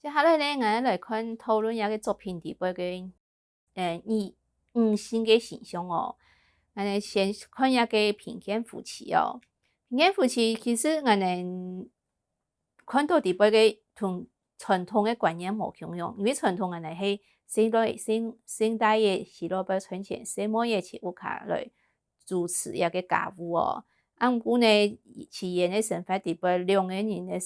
接下来呢，我们来看讨论一个作品里边的女性的形象哦。我们先看一个贫贱夫妻哦。贫贱夫妻其实我们看到里边的同传统的观念无相同，因为传统我们是现代的时代要存钱，什么也去屋卡来主持一个家务哦。毋过呢，起源的生活里边两个人的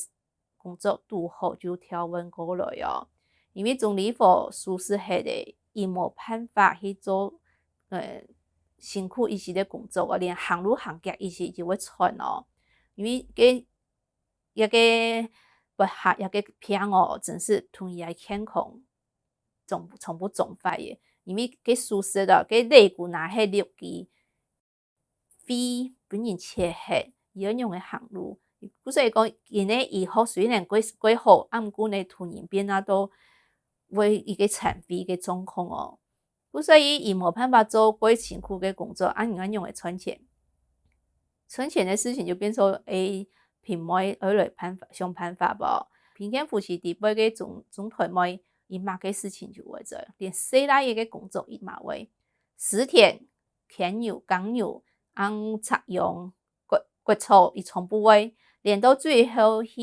工作拄好就调换过来哦。因为总理府舒适下的，伊无办法去做辛苦一时的工作哦，连行路行脚一时就会喘哦。因为一个不合一个病哦，真是同伊个健康从不总发的，因为佮舒适的佮肋骨那迄力肌肺本人切黑，伊要用的行路。所以讲，因呢以后虽然过好，毋过呢突然变啊都为一个残废的状况哦。所以伊无办法做过辛苦的工作，因为用来存钱。存钱的事情就变成凭妹来想办法无。贫贱夫妻底辈个总团妹，伊嘛个事情就会做，连细大个工作伊嘛会。石田、田牛、耕牛、插秧、割草，伊从不会。连到最后去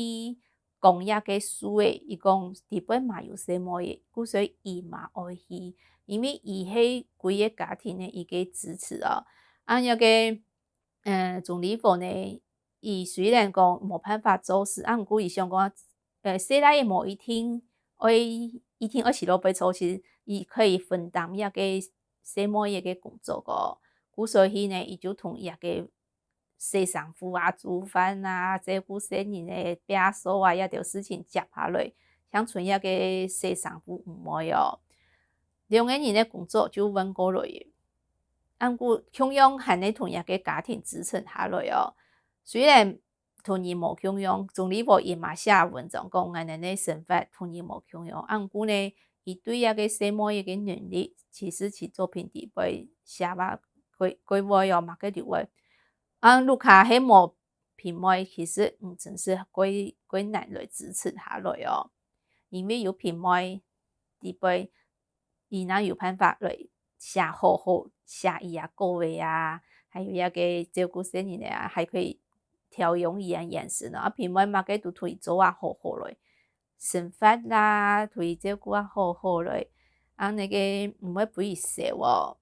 讲一个书诶，伊讲底辈嘛有什么嘢，所以伊嘛爱去，因为伊迄规个家庭诶一个支持哦。一个总理府呢，伊虽然讲无办法做事，毋过伊想讲细汉诶某一天，一天20多倍做时，伊可以分担一个什么一个工作个，所以呢，伊就同一个洗衫裤啊、煮饭啊、照顾生人诶饼嫂啊，一条事情接下来，像剩一个洗衫裤毋会哦。两个人诶工作就分过来的。毋过共用还能同一个家庭支撑下来哦。虽然同伊无共用，总理府伊嘛写文章讲，俺们的生活同伊无共用。毋过呢，伊对一个什么一个能力，其实其作品底背写吧规划哦，嘛个留话。卢卡迄无品味，其实真是归难来支持下来哦。因为有品味底背，伊若有办法来写好好写伊啊个话啊，还有一个照顾生人啊，还可以调用伊啊眼神哦。品味嘛个都推做啊好好来，生活啦，推照顾啊好好来，那个毋会不伊笑哦。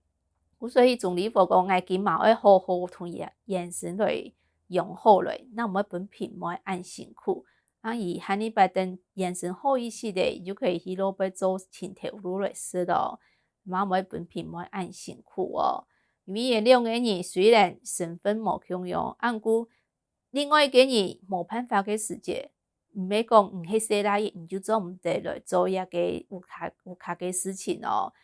所以总理府讲，爱今嘛要好好同伊眼神来用好来，那毋要本品味按辛苦。伊汉尼拜登眼神好一些的，就可以去落去做前头路来说咯。嘛袂本品味按辛苦哦。因为两个人虽然身份无共用，毋过另外一个人无办法个时节，毋免讲迄细大伊就做毋得来做一个有卡个事情哦。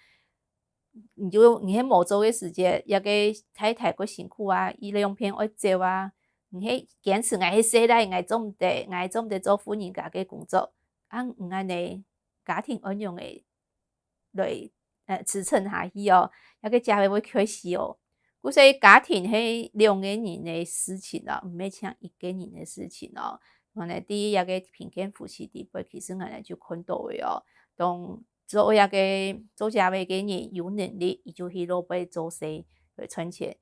你迄无做诶时节，一个太太过辛苦啊，伊两片爱照啊，迄坚持爱迄细大爱做毋得，爱做毋得做夫人家个工作，毋安尼家庭安用诶来支撑下去哦，一个家会开始哦。所以家庭迄两个人诶事情哦，毋免像一个人诶事情哦。我哋伫一个贫贱夫妻底辈，其实我哋就看到诶哦，当做一个做家务个人有能力，伊就去落尾做事来存钱。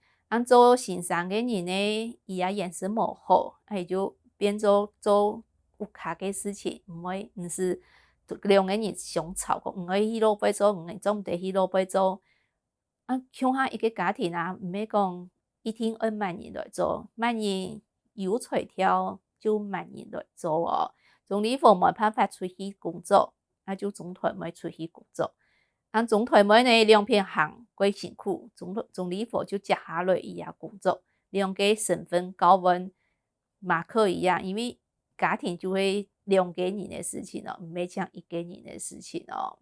做先生个人呢，伊也眼神无好，伊就变做有卡个事情，毋是两个人相吵讲，可以去落尾做，做毋得去落尾做。像下一个家庭啊，毋免讲一天万人来做，万人有彩挑就万人来做哦。总理府没办法出去工作，就总团妹出去工作。总团妹呢两片行过辛苦，总理府就接下来伊也工作，两个身份高温嘛可以啊，因为家庭就会两个人的事情哦，毋免像一个人的事情哦。